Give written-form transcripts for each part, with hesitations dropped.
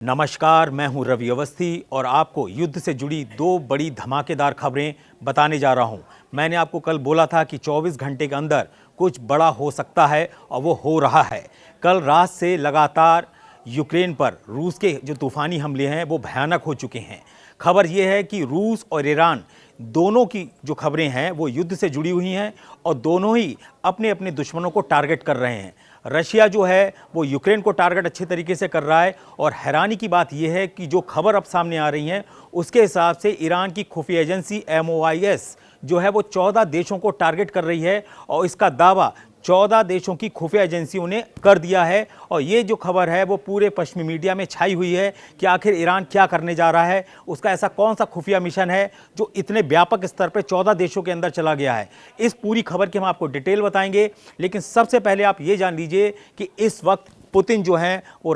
नमस्कार, मैं हूं रवि अवस्थी और आपको युद्ध से जुड़ी दो बड़ी धमाकेदार खबरें बताने जा रहा हूं। मैंने आपको कल बोला था कि 24 घंटे के अंदर कुछ बड़ा हो सकता है और वो हो रहा है। कल रात से लगातार यूक्रेन पर रूस के जो तूफानी हमले हैं वो भयानक हो चुके हैं। खबर ये है कि रूस और ईरान दोनों की जो खबरें हैं वो युद्ध से जुड़ी हुई हैं और दोनों ही अपने अपने दुश्मनों को टारगेट कर रहे हैं। रशिया जो है वो यूक्रेन को टारगेट अच्छे तरीके से कर रहा है और हैरानी की बात यह है कि जो खबर अब सामने आ रही है उसके हिसाब से ईरान की खुफिया एजेंसी MOIS जो है वो 14 देशों को टारगेट कर रही है और इसका दावा 14 देशों की खुफिया एजेंसियों ने कर दिया है। और ये जो खबर है वो पूरे पश्चिमी मीडिया में छाई हुई है कि आखिर ईरान क्या करने जा रहा है, उसका ऐसा कौन सा खुफिया मिशन है जो इतने व्यापक स्तर पर 14 देशों के अंदर चला गया है। इस पूरी खबर की हम आपको डिटेल बताएंगे, लेकिन सबसे पहले आप ये जान लीजिए कि इस वक्त पुतिन जो हैं वो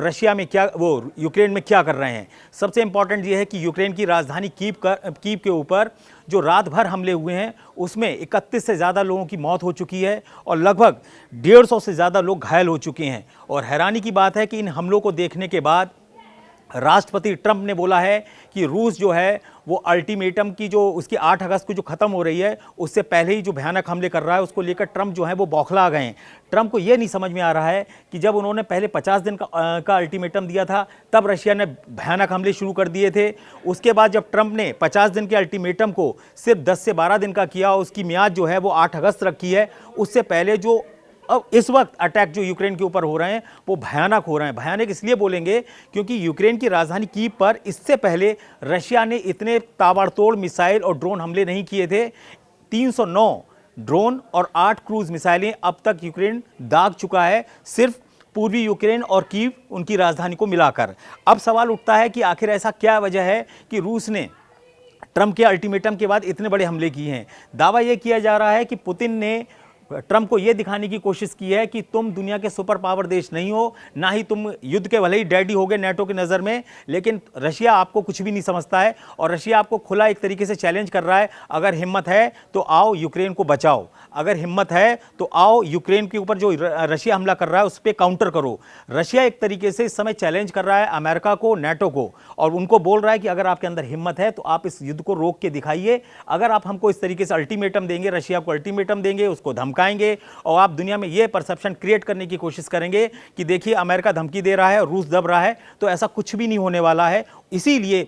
यूक्रेन में क्या कर रहे हैं। सबसे इंपॉर्टेंट ये है कि यूक्रेन की राजधानी कीव के ऊपर जो रात भर हमले हुए हैं उसमें 31 से ज़्यादा लोगों की मौत हो चुकी है और लगभग 150 से ज़्यादा लोग घायल हो चुके हैं। और हैरानी की बात है कि इन हमलों को देखने के बाद राष्ट्रपति ट्रंप ने बोला है कि रूस जो है वो अल्टीमेटम की जो उसकी 8 अगस्त को जो ख़त्म हो रही है उससे पहले ही जो भयानक हमले कर रहा है उसको लेकर ट्रंप जो है वो बौखला गए हैं। ट्रंप को ये नहीं समझ में आ रहा है कि जब उन्होंने पहले 50 दिन का अल्टीमेटम दिया था तब रशिया ने भयानक हमले शुरू कर दिए थे। उसके बाद जब ट्रंप ने 50 दिन के अल्टीमेटम को सिर्फ 10 से 12 दिन का किया, उसकी मियाद जो है वो 8 अगस्त रखी है, उससे पहले जो अब इस वक्त अटैक जो यूक्रेन के ऊपर हो रहे हैं वो भयानक हो रहे हैं। भयानक इसलिए बोलेंगे क्योंकि यूक्रेन की राजधानी कीव पर इससे पहले रशिया ने इतने ताबड़तोड़ मिसाइल और ड्रोन हमले नहीं किए थे। 309 ड्रोन और 8 क्रूज मिसाइलें अब तक यूक्रेन दाग चुका है, सिर्फ पूर्वी यूक्रेन और कीव उनकी राजधानी को मिलाकर। अब सवाल उठता है कि आखिर ऐसा क्या वजह है कि रूस ने ट्रंप के अल्टीमेटम के बाद इतने बड़े हमले किए हैं। दावा यह किया जा रहा है कि पुतिन ने ट्रंप को यह दिखाने की कोशिश की है कि तुम दुनिया के सुपर पावर देश नहीं हो, ना ही तुम युद्ध के भले ही डैडी हो गए नेटो की नज़र में, लेकिन रशिया आपको कुछ भी नहीं समझता है और रशिया आपको खुला एक तरीके से चैलेंज कर रहा है। अगर हिम्मत है तो आओ यूक्रेन को बचाओ, अगर हिम्मत है तो आओ यूक्रेन के ऊपर जो रशिया हमला कर रहा है उस पर काउंटर करो। रशिया एक तरीके से इस समय चैलेंज कर रहा है अमेरिका को, नेटो को, और उनको बोल रहा है कि अगर आपके अंदर हिम्मत है तो आप इस युद्ध को रोक के दिखाइए। अगर आप हमको इस तरीके से अल्टीमेटम देंगे, रशिया को अल्टीमेटम देंगे, उसको धमकाएंगे और आप दुनिया में यह परसेप्शन क्रिएट करने की कोशिश करेंगे कि देखिए अमेरिका धमकी दे रहा है और रूस दब रहा है, तो ऐसा कुछ भी नहीं होने वाला है। इसीलिए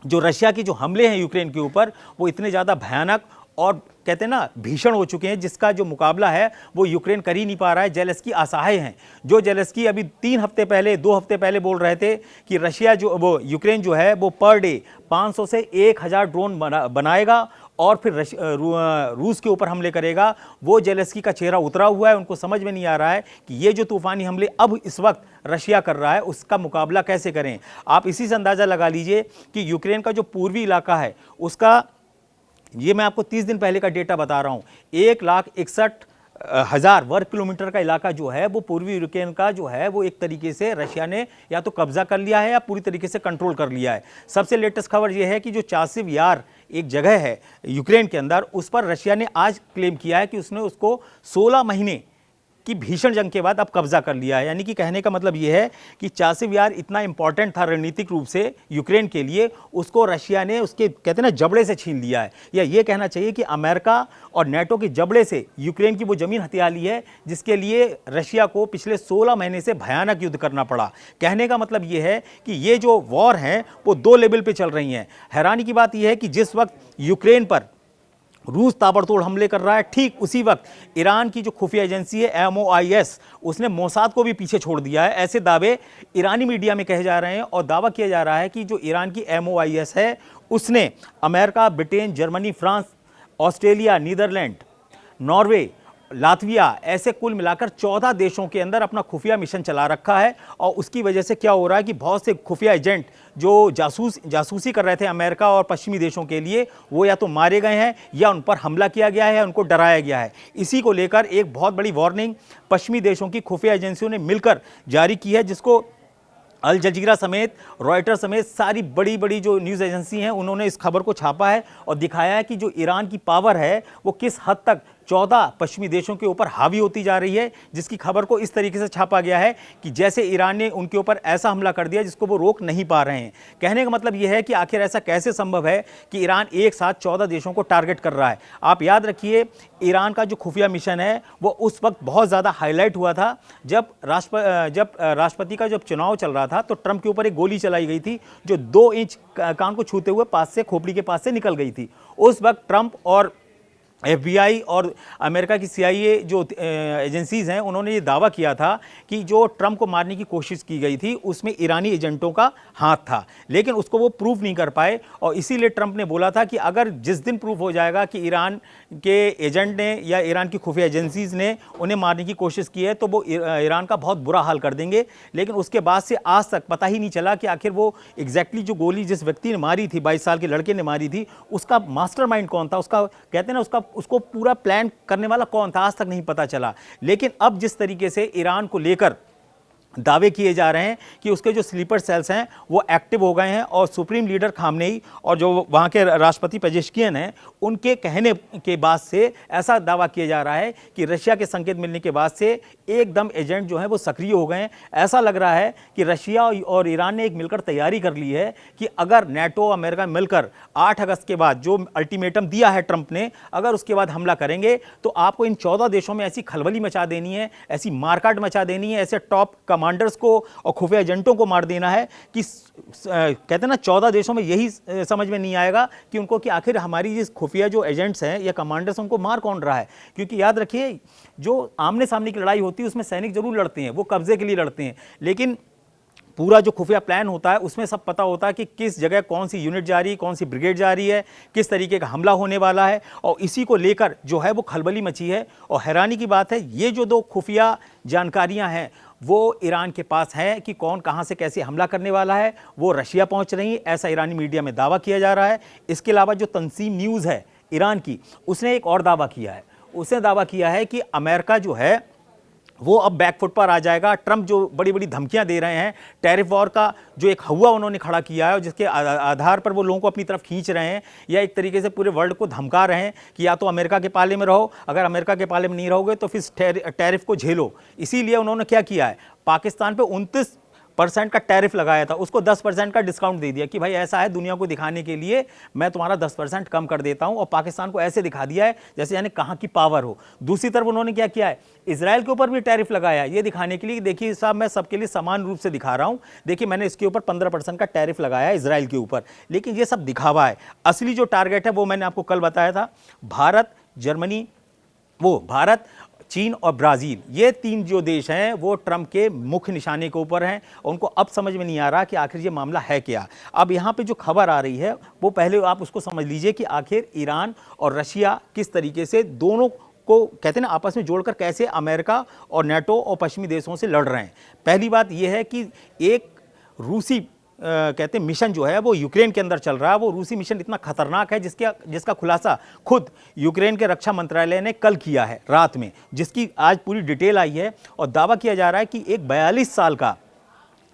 जो रशिया की जो हमले हैं यूक्रेन के ऊपर वो इतने ज़्यादा भयानक और कहते हैं ना भीषण हो चुके हैं, जिसका जो मुकाबला है वो यूक्रेन कर ही नहीं पा रहा है। जेलेंस्की असहाय हैं। जो जेलेंस्की अभी 2 हफ्ते पहले बोल रहे थे कि रशिया यूक्रेन जो है वो पर डे 500 से 1000 ड्रोन बनाएगा और फिर रूस के ऊपर हमले करेगा, वो जेलेंस्की का चेहरा उतरा हुआ है। उनको समझ में नहीं आ रहा है कि ये जो तूफानी हमले अब इस वक्त रशिया कर रहा है उसका मुकाबला कैसे करें। आप इसी से अंदाज़ा लगा लीजिए कि यूक्रेन का जो पूर्वी इलाका है उसका, ये मैं आपको 30 दिन पहले का डेटा बता रहा हूँ, 1,61,000 वर्ग किलोमीटर का इलाका जो है वो पूर्वी यूक्रेन का जो है वो एक तरीके से रशिया ने या तो कब्जा कर लिया है या पूरी तरीके से कंट्रोल कर लिया है। सबसे लेटेस्ट खबर ये है कि जो चासिव यार एक जगह है यूक्रेन के अंदर, उस पर रशिया ने आज क्लेम किया है कि उसने उसको 16 महीने की भीषण जंग के बाद अब कब्जा कर लिया है। यानी कि कहने का मतलब यह है कि चासिव यार इतना इंपॉर्टेंट था रणनीतिक रूप से यूक्रेन के लिए, उसको रशिया ने उसके कहते हैं ना जबड़े से छीन लिया है। या ये कहना चाहिए कि अमेरिका और नेटो के जबड़े से यूक्रेन की वो जमीन हथिया ली है जिसके लिए रशिया को पिछले 16 महीने से भयानक युद्ध करना पड़ा। कहने का मतलब ये है कि ये जो वॉर हैं वो 2 लेवल पे चल रही हैं। हैरानी की बात यह है कि जिस वक्त यूक्रेन पर रूस ताबड़तोड़ हमले कर रहा है, ठीक उसी वक्त ईरान की जो खुफिया एजेंसी है MOIS उसने मोसाद को भी पीछे छोड़ दिया है। ऐसे दावे ईरानी मीडिया में कहे जा रहे हैं और दावा किया जा रहा है कि जो ईरान की MOIS है उसने America, Britain, Germany, France, Australia, Netherland, Norway, Latvia, ऐसे कुल मिलाकर 14 देशों के अंदर अपना खुफिया मिशन चला रखा है। और उसकी वजह से क्या हो रहा है कि बहुत से खुफिया एजेंट जो जासूसी कर रहे थे अमेरिका और पश्चिमी देशों के लिए, वो या तो मारे गए हैं या उन पर हमला किया गया है, उनको डराया गया है। इसी को लेकर एक बहुत बड़ी वार्निंग पश्चिमी देशों की खुफिया एजेंसियों ने मिलकर जारी की है, जिसको अल जजीरा समेत, रॉयटर समेत सारी बड़ी बड़ी जो न्यूज़ एजेंसी हैं उन्होंने इस खबर को छापा है और दिखाया है कि जो ईरान की पावर है वो किस हद तक 14 पश्चिमी देशों के ऊपर हावी होती जा रही है, जिसकी खबर को इस तरीके से छापा गया है कि जैसे ईरान ने उनके ऊपर ऐसा हमला कर दिया जिसको वो रोक नहीं पा रहे हैं। कहने का मतलब यह है कि आखिर ऐसा कैसे संभव है कि ईरान एक साथ 14 देशों को टारगेट कर रहा है। आप याद रखिए, ईरान का जो खुफिया मिशन है वो उस वक्त बहुत ज़्यादा हाईलाइट हुआ था जब राष्ट्रपति का जब चुनाव चल रहा था, तो ट्रंप के ऊपर एक गोली चलाई गई थी जो 2 इंच कान को छूते हुए पास से, खोपड़ी के पास से निकल गई थी। उस वक्त ट्रंप और FBI और अमेरिका की CIA जो एजेंसीज़ हैं, उन्होंने ये दावा किया था कि जो ट्रंप को मारने की कोशिश की गई थी उसमें ईरानी एजेंटों का हाथ था, लेकिन उसको वो प्रूव नहीं कर पाए। और इसीलिए ट्रंप ने बोला था कि अगर जिस दिन प्रूव हो जाएगा कि ईरान के एजेंट ने या ईरान की खुफिया एजेंसीज़ ने उन्हें मारने की कोशिश की है तो वो ईरान का बहुत बुरा हाल कर देंगे। लेकिन उसके बाद से आज तक पता ही नहीं चला कि आखिर वो एग्जैक्टली जो गोली जिस व्यक्ति ने मारी थी, 22 साल के लड़के ने मारी थी, उसका मास्टरमाइंड कौन था, उसका कहते हैं ना उसको पूरा प्लान करने वाला कौन था, आज तक नहीं पता चला। लेकिन अब जिस तरीके से ईरान को लेकर दावे किए जा रहे हैं कि उसके जो स्लीपर सेल्स हैं वो एक्टिव हो गए हैं, और सुप्रीम लीडर खामनेई और जो वहाँ के राष्ट्रपति पेजेश्कियन हैं, उनके कहने के बाद से ऐसा दावा किया जा रहा है कि रशिया के संकेत मिलने के बाद से एकदम एजेंट जो है वो सक्रिय हो गए हैं। ऐसा लग रहा है कि रशिया और ईरान ने एक मिलकर तैयारी कर ली है कि अगर नेटो अमेरिका मिलकर 8 अगस्त के बाद जो अल्टीमेटम दिया है ट्रंप ने, अगर उसके बाद हमला करेंगे तो आपको इन 14 देशों में ऐसी खलबली मचा देनी है, ऐसी मारकाट मचा देनी है, ऐसे टॉप कमांडर्स को और खुफिया एजेंटों को मार देना है कि कहते हैं ना 14 देशों में यही समझ में नहीं आएगा कि उनको कि आखिर हमारी जिस खुफिया जो एजेंट्स हैं या कमांडर्स उनको मार कौन रहा है। क्योंकि याद रखिए, जो आमने सामने की लड़ाई होती है उसमें सैनिक जरूर लड़ते हैं, वो कब्जे के लिए लड़ते हैं, लेकिन पूरा जो खुफिया प्लान होता है उसमें सब पता होता है कि किस जगह कौन सी यूनिट जा रही है, कौन सी ब्रिगेड जा रही है, किस तरीके का हमला होने वाला है, और इसी को लेकर जो है वो खलबली मची है। और हैरानी की बात है, ये जो 2 खुफिया जानकारियां हैं वो ईरान के पास है कि कौन कहां से कैसे हमला करने वाला है, वो रशिया पहुंच रही है, ऐसा ईरानी मीडिया में दावा किया जा रहा है। इसके अलावा जो तंसीम न्यूज़ है ईरान की, उसने एक और दावा किया है। उसने दावा किया है कि अमेरिका जो है वो अब बैकफुट पर आ जाएगा। ट्रंप जो बड़ी बड़ी धमकियां दे रहे हैं, टैरिफ वॉर का जो एक हवा उन्होंने खड़ा किया है और जिसके आधार पर वो लोगों को अपनी तरफ खींच रहे हैं, या एक तरीके से पूरे वर्ल्ड को धमका रहे हैं कि या तो अमेरिका के पाले में रहो, अगर अमेरिका के पाले में नहीं रहोगे तो फिर टैरिफ को झेलो। इसीलिए उन्होंने क्या किया है, पाकिस्तान पे 29% का टैरिफ लगाया था, उसको 10% का डिस्काउंट दे दिया कि भाई ऐसा है, दुनिया को दिखाने के लिए मैं तुम्हारा 10% कम कर देता हूं, और पाकिस्तान को ऐसे दिखा दिया है जैसे यानी कहां की पावर हो। दूसरी तरफ उन्होंने क्या किया है, इजराइल के ऊपर भी टैरिफ लगाया, ये दिखाने के लिए देखिए साहब मैं सबके लिए समान रूप से दिखा रहा हूं, देखिए मैंने इसके ऊपर 15% का टैरिफ लगाया है इजराइल के ऊपर। लेकिन ये सब दिखावा है, असली जो टारगेट है वो मैंने आपको कल बताया था, भारत, जर्मनी, भारत, चीन और ब्राज़ील, ये 3 जो देश हैं वो ट्रंप के मुख्य निशाने के ऊपर हैं। उनको अब समझ में नहीं आ रहा कि आखिर ये मामला है क्या। अब यहाँ पे जो खबर आ रही है वो पहले आप उसको समझ लीजिए कि आखिर ईरान और रशिया किस तरीके से दोनों को कहते हैं ना आपस में जोड़कर कैसे अमेरिका और नेटो और पश्चिमी देशों से लड़ रहे हैं। पहली बात यह है कि एक रूसी कहते हैं मिशन जो है वो यूक्रेन के अंदर चल रहा है। वो रूसी मिशन इतना खतरनाक है जिसका खुलासा खुद यूक्रेन के रक्षा मंत्रालय ने कल किया है रात में, जिसकी आज पूरी डिटेल आई है। और दावा किया जा रहा है कि एक 42 साल का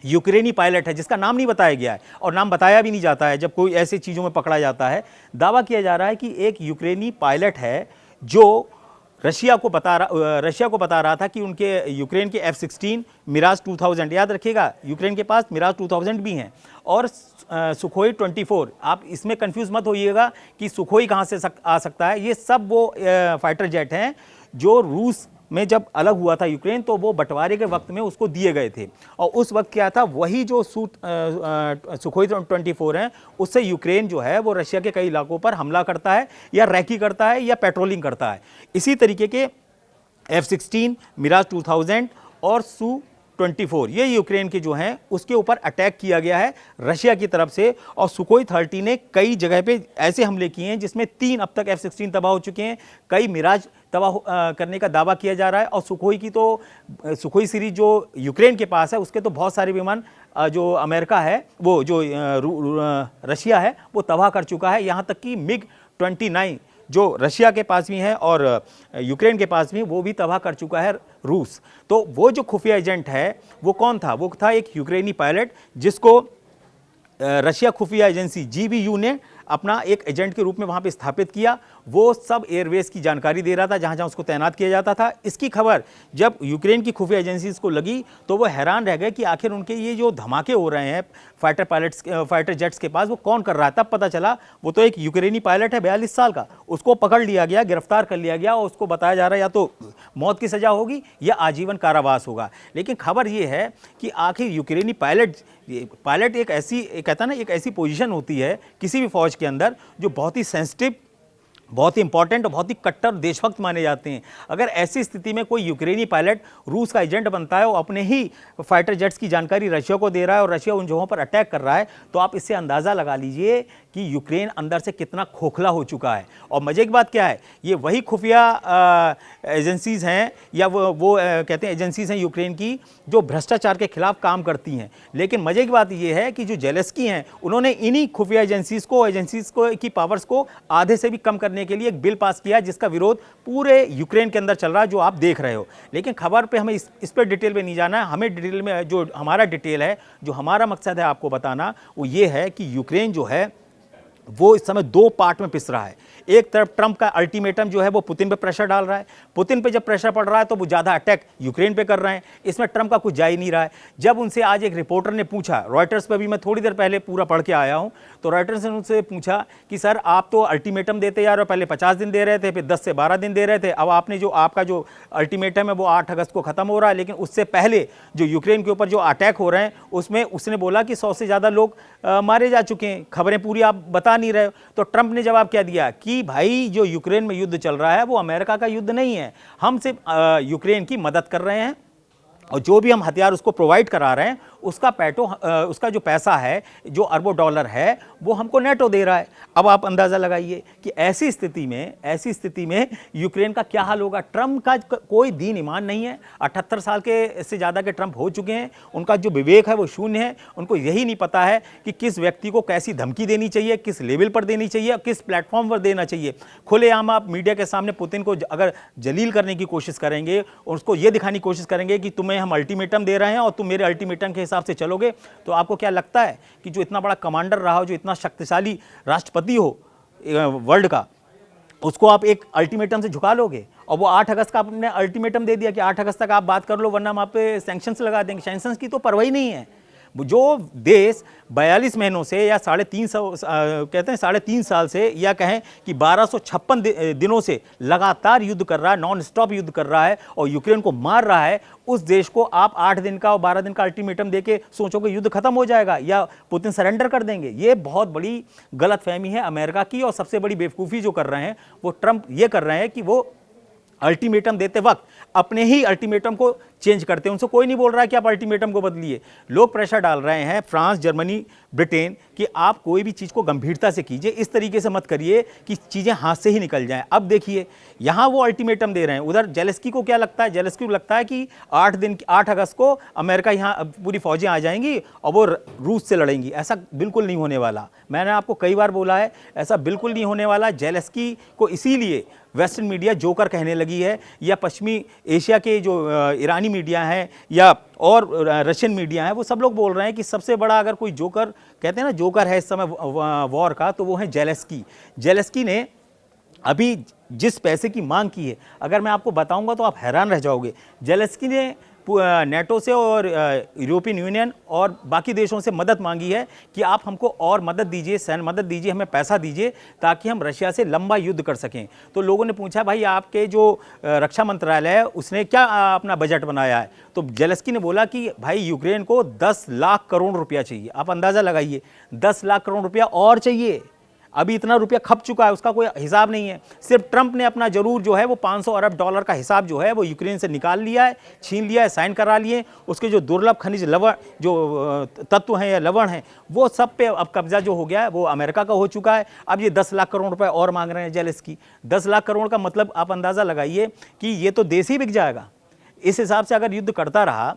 यूक्रेनी पायलट है, जिसका नाम नहीं बताया गया है और नाम बताया भी नहीं जाता है जब कोई ऐसी चीज़ों में पकड़ा जाता है। दावा किया जा रहा है कि एक यूक्रेनी पायलट है जो रशिया को बता रहा था कि उनके यूक्रेन के F-16 मिराज 2000, याद रखिएगा यूक्रेन के पास मिराज 2000 भी हैं, और सुखोई 24। आप इसमें कंफ्यूज मत होइएगा कि सुखोई कहाँ से आ सकता है। ये सब वो फाइटर जेट हैं जो रूस में जब अलग हुआ था यूक्रेन तो वो बंटवारे के वक्त में उसको दिए गए थे। और उस वक्त क्या था, वही जो सुखोई 24 हैं उससे यूक्रेन जो है वो रशिया के कई इलाकों पर हमला करता है, या रैकी करता है, या पेट्रोलिंग करता है। इसी तरीके के F-16, मिराज 2000 और Su-24 ये यूक्रेन के जो हैं उसके ऊपर अटैक किया गया है रशिया की तरफ से। और सुखोई 30 ने कई जगह पे ऐसे हमले किए हैं जिसमें 3 अब तक F-16 तबाह हो चुके हैं, कई मिराज तबाह करने का दावा किया जा रहा है। और सुखोई सीरीज जो यूक्रेन के पास है उसके तो बहुत सारे विमान जो अमेरिका है वो जो रशिया है वो तबाह कर चुका है। यहाँ तक कि MiG-29 जो रशिया के पास भी है और यूक्रेन के पास भी, वो भी तबाह कर चुका है रूस। तो वो जो खुफिया एजेंट है वो कौन था, वो था एक यूक्रेनी पायलट जिसको रशिया खुफिया एजेंसी GBU ने अपना एक एजेंट के रूप में वहाँ पे स्थापित किया। वो सब एयरवेज की जानकारी दे रहा था जहाँ जहाँ उसको तैनात किया जाता था। इसकी खबर जब यूक्रेन की खुफिया एजेंसीज को लगी तो वो हैरान रह गए कि आखिर उनके ये जो धमाके हो रहे हैं फाइटर जेट्स के पास, वो कौन कर रहा है। तब पता चला वो तो एक यूक्रेनी पायलट है 42 साल का, उसको पकड़ लिया गया, गिरफ्तार कर लिया गया और उसको बताया जा रहा है या तो मौत की सजा होगी या आजीवन कारावास होगा। लेकिन खबर ये है कि आखिर यूक्रेनी पायलट एक ऐसी, कहता है ना, एक ऐसी पोजीशन होती है किसी भी फौज के अंदर जो बहुत ही सेंसिटिव, बहुत ही इंपॉर्टेंट और बहुत ही कट्टर देशभक्त माने जाते हैं। अगर ऐसी स्थिति में कोई यूक्रेनी पायलट रूस का एजेंट बनता है और अपने ही फाइटर जेट्स की जानकारी रशिया को दे रहा है और रशिया उन जगहों पर अटैक कर रहा है, तो आप इससे अंदाज़ा लगा लीजिए कि यूक्रेन अंदर से कितना खोखला हो चुका है। और मजे की बात क्या है, ये वही खुफिया एजेंसीज़ हैं या वो कहते हैं एजेंसीज़ हैं यूक्रेन की जो भ्रष्टाचार के खिलाफ काम करती हैं। लेकिन मजे की बात ये है कि जो जेलेंस्की हैं उन्होंने इन्हीं खुफिया एजेंसीज़ को की पावर्स को आधे से भी कम करने के लिए एक बिल पास किया जिसका विरोध पूरे यूक्रेन के अंदर चल रहा है, जो आप देख रहे हो। लेकिन खबर पे हमें इस पर डिटेल में नहीं जाना है। हमें डिटेल में जो हमारा डिटेल है, जो हमारा मकसद है आपको बताना, वो ये है कि यूक्रेन जो है वो इस समय दो पार्ट में पिस रहा है। एक तरफ ट्रंप का अल्टीमेटम जो है वो पुतिन पे प्रेशर डाल रहा है। पुतिन पे जब प्रेशर पड़ रहा है तो वो ज़्यादा अटैक यूक्रेन पे कर रहे हैं। इसमें ट्रंप का कुछ जा ही नहीं रहा है। जब उनसे आज एक रिपोर्टर ने पूछा, रॉयटर्स पे भी मैं थोड़ी देर पहले पूरा पढ़ के आया हूँ, तो रॉयटर्स ने उनसे पूछा कि सर आप तो अल्टीमेटम देते जा रहे हो, पहले 50 दिन दे रहे थे, फिर 10 से 12 दिन दे रहे थे, अब आपने जो आपका जो अल्टीमेटम है वो 8 अगस्त को ख़त्म हो रहा है, लेकिन उससे पहले जो यूक्रेन के ऊपर जो अटैक हो रहे हैं उसमें उसने बोला कि 100 से ज़्यादा लोग मारे जा चुके हैं। खबरें पूरी आप बता नहीं रहे हो। तो ट्रंप ने जवाब क्या दिया कि भाई जो यूक्रेन में युद्ध चल रहा है वो अमेरिका का युद्ध नहीं है, हम सिर्फ यूक्रेन की मदद कर रहे हैं और जो भी हम हथियार उसको प्रोवाइड करा रहे हैं उसका जो पैसा है, जो अरबों डॉलर है, वो हमको नेटो दे रहा है। अब आप अंदाज़ा लगाइए कि ऐसी स्थिति में यूक्रेन का क्या हाल होगा। ट्रंप का कोई दीन ईमान नहीं है। 78 साल के से ज़्यादा के ट्रंप हो चुके हैं, उनका जो विवेक है वो शून्य है। उनको यही नहीं पता है कि किस व्यक्ति को कैसी धमकी देनी चाहिए, किस लेवल पर देनी चाहिए, किस प्लेटफॉर्म पर देना चाहिए। खुलेआम आप मीडिया के सामने पुतिन को अगर जलील करने की कोशिश करेंगे, उसको ये दिखाने की कोशिश करेंगे कि तुम्हें हम अल्टीमेटम दे रहे हैं और तुम मेरे अल्टीमेटम के हिसाब से चलोगे, तो आपको क्या लगता है कि जो इतना बड़ा कमांडर रहा हो, जो इतना शक्तिशाली राष्ट्रपति हो वर्ल्ड का, उसको आप एक अल्टीमेटम से झुका लोगे? और वो 8 अगस्त का आपने अल्टीमेटम दे दिया कि 8 अगस्त तक आप बात कर लो वरना हम आप पे सैंक्शंस लगा देंगे। सैंक्शंस की तो परवाह ही नहीं है। जो देश 42 महीनों से या 3.5 साल से या कहें कि 1256 दिनों से लगातार युद्ध कर रहा है, नॉन स्टॉप युद्ध कर रहा है और यूक्रेन को मार रहा है, उस देश को आप 8 दिन का और 12 दिन का अल्टीमेटम देके सोचोगे युद्ध खत्म हो जाएगा या पुतिन सरेंडर कर देंगे। ये बहुत बड़ी गलतफहमी है अमेरिका की। और सबसे बड़ी बेवकूफ़ी जो कर रहे हैं वो ट्रंप ये कर रहे हैं कि वो अल्टीमेटम देते वक्त अपने ही अल्टीमेटम को चेंज करते हैं। उनसे कोई नहीं बोल रहा है कि आप अल्टीमेटम को बदलिए। लोग प्रेशर डाल रहे हैं, फ्रांस, जर्मनी, ब्रिटेन, कि आप कोई भी चीज़ को गंभीरता से कीजिए, इस तरीके से मत करिए कि चीज़ें हाथ से ही निकल जाएं। अब देखिए यहाँ वो अल्टीमेटम दे रहे हैं, उधर जेलेंस्की को क्या लगता है? जेलेंस्की को लगता है कि 8 अगस्त को अमेरिका यहाँ पूरी फौजें आ जाएंगी और वो रूस से लड़ेंगी। ऐसा बिल्कुल नहीं होने वाला। मैंने आपको कई बार बोला है, ऐसा बिल्कुल नहीं होने वाला। जेलेंस्की को इसीलिए वेस्टर्न मीडिया जोकर कहने लगी है, या पश्चिमी एशिया के जो ईरानी मीडिया है या और रशियन मीडिया है, वो सब लोग बोल रहे हैं कि सबसे बड़ा अगर कोई जोकर, कहते हैं ना जोकर है इस समय वॉर का, तो वो है जेलेंस्की। जेलेंस्की ने अभी जिस पैसे की मांग की है, अगर मैं आपको बताऊंगा तो आप हैरान रह जाओगे। जेलेंस्की ने नेटो से और यूरोपियन यूनियन और बाकी देशों से मदद मांगी है कि आप हमको और मदद दीजिए, सैन्य मदद दीजिए, हमें पैसा दीजिए ताकि हम रशिया से लंबा युद्ध कर सकें। तो लोगों ने पूछा भाई आपके जो रक्षा मंत्रालय है उसने क्या अपना बजट बनाया है? तो जेलेंस्की ने बोला कि भाई यूक्रेन को 10 लाख करोड़ रुपया चाहिए। आप अंदाज़ा लगाइए, 10 लाख करोड़ रुपया और चाहिए। अभी इतना रुपया खप चुका है, उसका कोई हिसाब नहीं है। सिर्फ ट्रंप ने अपना जरूर जो है वो 500 अरब डॉलर का हिसाब जो है वो यूक्रेन से निकाल लिया है, छीन लिया है, साइन करा लिए। उसके जो दुर्लभ खनिज लवण जो तत्व हैं या लवण हैं वो सब पे अब कब्जा जो हो गया है वो अमेरिका का हो चुका है। अब ये 10 लाख करोड़ रुपए और मांग रहे हैं जेलेंस्की। 10 लाख करोड़ का मतलब आप अंदाज़ा लगाइए कि ये तो देश ही बिक जाएगा। इस हिसाब से अगर युद्ध करता रहा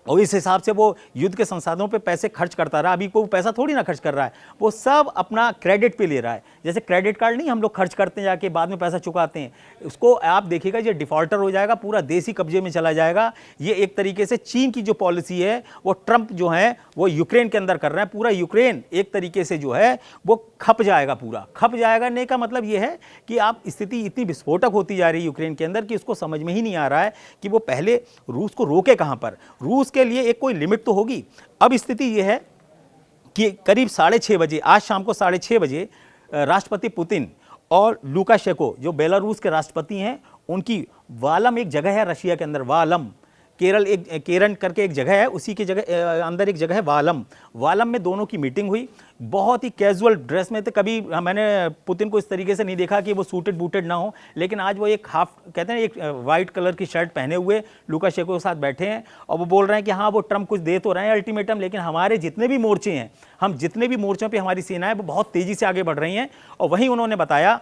और इस हिसाब से वो युद्ध के संसाधनों पे पैसे खर्च करता रहा। अभी कोई पैसा थोड़ी ना खर्च कर रहा है, वो सब अपना क्रेडिट पे ले रहा है। जैसे क्रेडिट कार्ड नहीं हम लोग खर्च करते हैं जाके बाद में पैसा चुकाते हैं, उसको आप देखिएगा ये डिफॉल्टर हो जाएगा, पूरा देश ही कब्जे में चला जाएगा। ये एक तरीके से चीन की जो पॉलिसी है वो ट्रंप जो है वो यूक्रेन के अंदर कर रहे हैं। पूरा यूक्रेन एक तरीके से जो है वो खप जाएगा, पूरा खप जाएगा। ने का मतलब ये है कि आप स्थिति इतनी विस्फोटक होती जा रही है यूक्रेन के अंदर कि उसको समझ में ही नहीं आ रहा है कि वो पहले रूस को रोके कहां पर। रूस के लिए एक कोई लिमिट तो होगी। अब स्थिति यह है कि करीब 6:30 बजे, आज शाम को 6:30 बजे राष्ट्रपति पुतिन और लुकाशेंको जो बेलारूस के राष्ट्रपति हैं, उनकी वालम एक जगह है रशिया के अंदर, वालम केरन करके एक जगह है, उसी की जगह अंदर एक जगह है वालम में दोनों की मीटिंग हुई। बहुत ही कैजुअल ड्रेस में थे। कभी मैंने पुतिन को इस तरीके से नहीं देखा कि वो सूटेड बूटेड ना हो, लेकिन आज वो एक हाफ कहते हैं एक वाइट कलर की शर्ट पहने हुए लुकाशेंको के साथ बैठे हैं और वो बोल रहे हैं कि हाँ वो ट्रंप कुछ दे तो रहे हैं अल्टीमेटम, लेकिन हमारे जितने भी मोर्चे हैं, हम जितने भी मोर्चों पर हमारी सेना है वो बहुत तेज़ी से आगे बढ़ रही हैं। और वहीं उन्होंने बताया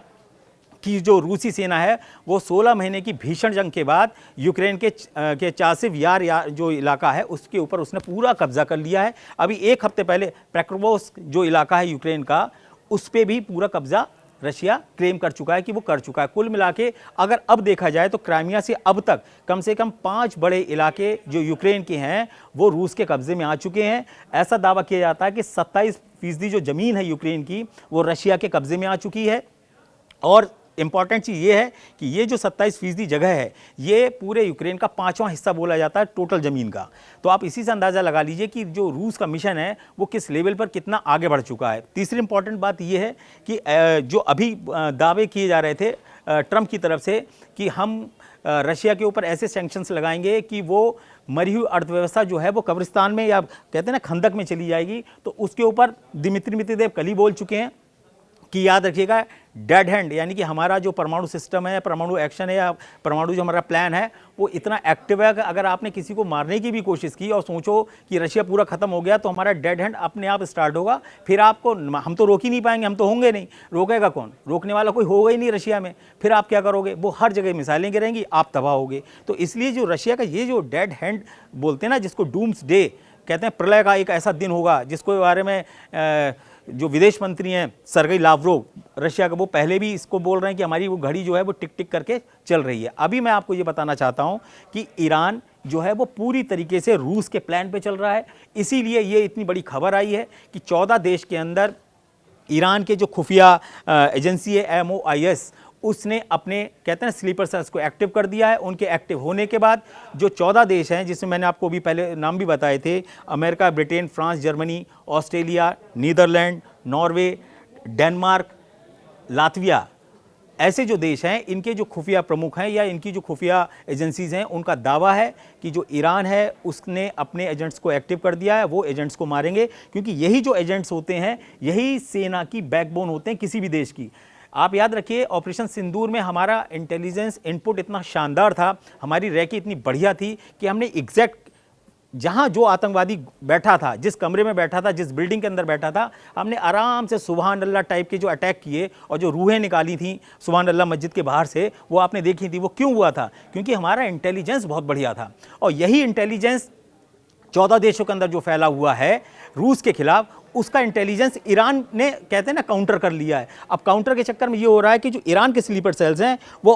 कि जो रूसी सेना है वो 16 महीने की भीषण जंग के बाद यूक्रेन के चासिव यार जो इलाका है उसके ऊपर उसने पूरा कब्जा कर लिया है। अभी एक हफ्ते पहले पेक्रोवोस्क जो इलाका है यूक्रेन का, उस पर भी पूरा कब्जा रशिया क्लेम कर चुका है कि वो कर चुका है। कुल मिला के अगर अब देखा जाए तो क्राइमिया से अब तक कम से कम 5 बड़े इलाके जो यूक्रेन के हैं वो रूस के कब्जे में आ चुके हैं। ऐसा दावा किया जाता है कि 27% जो ज़मीन है यूक्रेन की वो रशिया के कब्जे में आ चुकी है। और इंपॉर्टेंट चीज़ ये है कि ये जो 27% जगह है ये पूरे यूक्रेन का 5वां हिस्सा बोला जाता है टोटल ज़मीन का। तो आप इसी से अंदाज़ा लगा लीजिए कि जो रूस का मिशन है वो किस लेवल पर कितना आगे बढ़ चुका है। तीसरी इंपॉर्टेंट बात ये है कि जो अभी दावे किए जा रहे थे ट्रंप की तरफ से कि हम रशिया के ऊपर ऐसे सैंक्शंस लगाएंगे कि वो मरी हुई अर्थव्यवस्था जो है वो कब्रिस्तान में या कहते हैं ना खंदक में चली जाएगी, तो उसके ऊपर दिमित्री मेदवेदेव कल ही बोल चुके हैं कि याद रखिएगा डेड हैंड, यानी कि हमारा जो परमाणु सिस्टम है, परमाणु एक्शन है या परमाणु जो हमारा प्लान है वो इतना एक्टिव है कि अगर आपने किसी को मारने की भी कोशिश की और सोचो कि रशिया पूरा खत्म हो गया तो हमारा डेड हैंड अपने आप स्टार्ट होगा। फिर आपको हम तो रोक ही नहीं पाएंगे, हम तो होंगे नहीं, रोकेगा कौन? रोकने वाला कोई होगा ही नहीं रशिया में। फिर आप क्या करोगे? वो हर जगह मिसाइलें गिरेंगी, आप तबाह होगे। तो इसलिए जो रशिया का ये जो डेड हैंड बोलते हैं ना, जिसको डूम्स डे कहते हैं, प्रलय का एक ऐसा दिन होगा जिसको बारे में जो विदेश मंत्री हैं सरगेई लावरोव रशिया का, वो पहले भी इसको बोल रहे हैं कि हमारी वो घड़ी जो है वो टिक टिक करके चल रही है। अभी मैं आपको ये बताना चाहता हूं कि ईरान जो है वो पूरी तरीके से रूस के प्लान पे चल रहा है। इसीलिए ये इतनी बड़ी खबर आई है कि 14 देश के अंदर ईरान के जो खुफिया एजेंसी है MOIS, उसने अपने कहते हैं स्लीपर सेल्स को एक्टिव कर दिया है। उनके एक्टिव होने के बाद जो 14 देश हैं, जिसमें मैंने आपको भी पहले नाम भी बताए थे, America, Britain, France, Germany, Australia, Netherland, Norway, Denmark, Latvia, ऐसे जो देश हैं इनके जो खुफिया प्रमुख हैं या इनकी जो खुफिया एजेंसीज हैं, उनका दावा है कि जो ईरान है उसने अपने एजेंट्स को एक्टिव कर दिया है, वो एजेंट्स को मारेंगे, क्योंकि यही जो एजेंट्स होते हैं यही सेना की बैकबोन होते हैं किसी भी देश की। आप याद रखिए ऑपरेशन सिंदूर में हमारा इंटेलिजेंस इनपुट इतना शानदार था, हमारी रैकी इतनी बढ़िया थी कि हमने एग्जैक्ट जहां जो आतंकवादी बैठा था, जिस कमरे में बैठा था, जिस बिल्डिंग के अंदर बैठा था, हमने आराम से सुभान अल्लाह टाइप के जो अटैक किए और जो रूहें निकाली थी सुभान अल्लाह मस्जिद के बाहर से, वो आपने देखी थी। वो क्यों हुआ था? क्योंकि हमारा इंटेलिजेंस बहुत बढ़िया था। और यही इंटेलिजेंस 14 देशों के अंदर जो फैला हुआ है रूस के खिलाफ, उसका इंटेलिजेंस ईरान ने कहते हैं ना काउंटर कर लिया है। अब काउंटर के चक्कर में ये हो रहा है कि जो ईरान के स्लीपर सेल्स हैं वो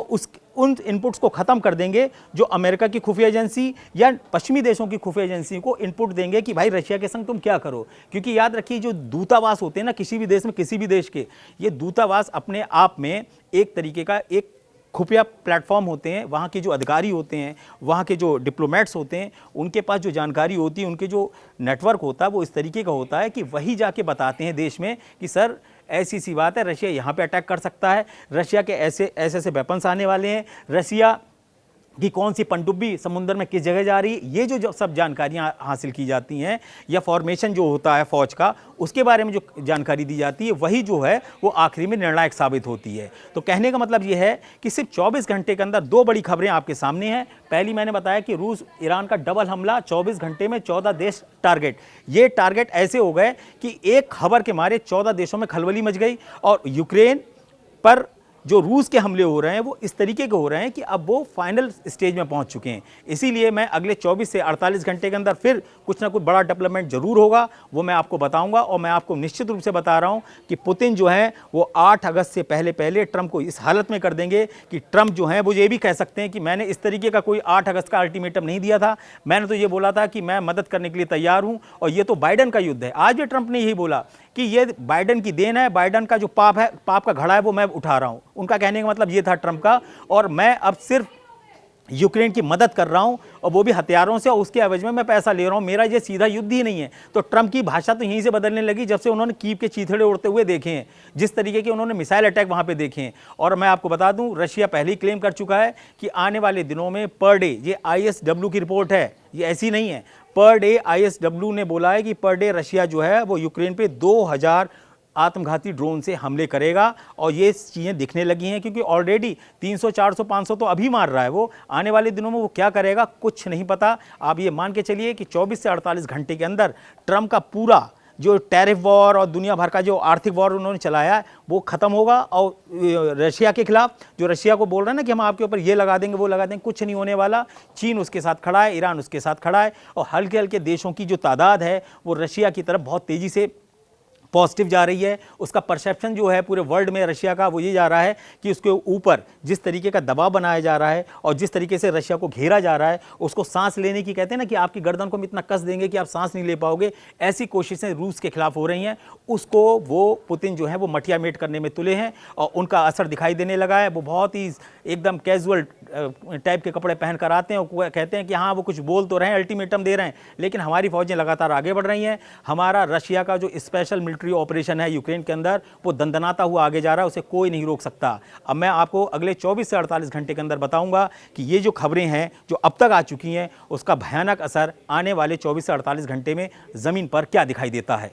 उन इनपुट्स को ख़त्म कर देंगे जो अमेरिका की खुफिया एजेंसी या पश्चिमी देशों की खुफिया एजेंसी को इनपुट देंगे कि भाई रशिया के संग तुम क्या करो। क्योंकि याद रखिए जो दूतावास होते हैं ना किसी भी देश में, किसी भी देश के, ये दूतावास अपने आप में एक तरीके का एक खुफिया प्लेटफॉर्म होते हैं। वहाँ के जो अधिकारी होते हैं, वहाँ के जो डिप्लोमेट्स होते हैं, उनके पास जो जानकारी होती है, उनके जो नेटवर्क होता है वो इस तरीके का होता है कि वही जाके बताते हैं देश में कि सर ऐसी सी बात है, रशिया यहाँ पे अटैक कर सकता है, रशिया के ऐसे ऐसे वेपन्स आने वाले हैं, रशिया कि कौन सी पनडुब्बी समुद्र में किस जगह जा रही है। ये जो सब जानकारियां हासिल की जाती हैं या फॉर्मेशन जो होता है फौज का, उसके बारे में जो जानकारी दी जाती है वही जो है वो आखिरी में निर्णायक साबित होती है। तो कहने का मतलब ये है कि सिर्फ 24 घंटे के अंदर 2 बड़ी खबरें आपके सामने हैं। पहली मैंने बताया कि रूस ईरान का डबल हमला, 24 घंटे में 14 देश टारगेट। ये टारगेट ऐसे हो गए कि एक खबर के मारे 14 देशों में खलबली मच गई और यूक्रेन पर जो रूस के हमले हो रहे हैं वो इस तरीके के हो रहे हैं कि अब वो फाइनल स्टेज में पहुंच चुके हैं। इसीलिए मैं अगले 24 से 48 घंटे के अंदर फिर कुछ ना कुछ बड़ा डेवलपमेंट जरूर होगा, वो मैं आपको बताऊंगा। और मैं आपको निश्चित रूप से बता रहा हूं कि पुतिन जो है वो 8 अगस्त से पहले पहले ट्रंप को इस हालत में कर देंगे कि ट्रंप जो है वो ये भी कह सकते हैं कि मैंने इस तरीके का कोई 8 अगस्त का अल्टीमेटम नहीं दिया था, मैंने तो ये बोला था कि मैं मदद करने के लिए तैयार हूं और ये तो बाइडेन का युद्ध है। आज भी ट्रंप ने यही बोला कि ये बाइडेन की देन है, बाइडेन का जो पाप है, पाप का घड़ा है वो मैं उठा रहा हूं। उनका कहने का मतलब ये था ट्रंप का, और मैं अब सिर्फ यूक्रेन की मदद कर रहा हूं और वो भी हथियारों से, और उसके एवज में मैं पैसा ले रहा हूं, मेरा ये सीधा युद्ध ही नहीं है। तो ट्रंप की भाषा तो यहीं से बदलने लगी जब से उन्होंने कीव के चीथड़े उड़ते हुए देखे हैं, जिस तरीके के उन्होंने मिसाइल अटैक वहां पे देखे हैं। और मैं आपको बता दूं, रशिया पहले ही क्लेम कर चुका है कि आने वाले दिनों में पर डे, ये ISW की रिपोर्ट है, ये ऐसी नहीं है, पर डे ISW ने बोला है कि पर डे रशिया जो है वो यूक्रेन पे 2000 आत्मघाती ड्रोन से हमले करेगा। और ये चीज़ें दिखने लगी हैं क्योंकि ऑलरेडी 300, 400, 500 तो अभी मार रहा है वो। आने वाले दिनों में वो क्या करेगा कुछ नहीं पता। आप ये मान के चलिए कि 24 से 48 घंटे के अंदर ट्रंप का पूरा जो टैरिफ वॉर और दुनिया भर का जो आर्थिक वॉर उन्होंने चलाया है वो खत्म होगा। और रशिया के खिलाफ जो रशिया को बोल रहे हैं ना कि हम आपके ऊपर ये लगा देंगे वो लगा देंगे, कुछ नहीं होने वाला। चीन उसके साथ खड़ा है, ईरान उसके साथ खड़ा है, और हल्के हल्के देशों की जो तादाद है वो रशिया की तरफ बहुत तेज़ी से पॉजिटिव जा रही है। उसका परसेप्शन जो है पूरे वर्ल्ड में रशिया का वो ये जा रहा है कि उसके ऊपर जिस तरीके का दबाव बनाया जा रहा है और जिस तरीके से रशिया को घेरा जा रहा है, उसको सांस लेने की, कहते हैं ना कि आपकी गर्दन को हम इतना कस देंगे कि आप सांस नहीं ले पाओगे, ऐसी कोशिशें रूस के खिलाफ हो रही हैं। उसको वो पुतिन जो है वो मटिया मेट करने में तुले हैं और उनका असर दिखाई देने लगा है। वो बहुत ही एकदम कैजुअल टाइप के कपड़े पहन कर आते हैं और कहते हैं कि हाँ वो कुछ बोल तो रहे हैं, अल्टीमेटम दे रहे हैं, लेकिन हमारी फौजें लगातार आगे बढ़ रही हैं। हमारा रशिया का जो स्पेशल मिलिट्री ऑपरेशन है यूक्रेन के अंदर वो दंदनाता हुआ आगे जा रहा है, उसे कोई नहीं रोक सकता। अब मैं आपको अगले 24 से 48 घंटे के अंदर बताऊंगा कि ये जो खबरें हैं जो अब तक आ चुकी हैं उसका भयानक असर आने वाले 24 से 48 घंटे में ज़मीन पर क्या दिखाई देता है।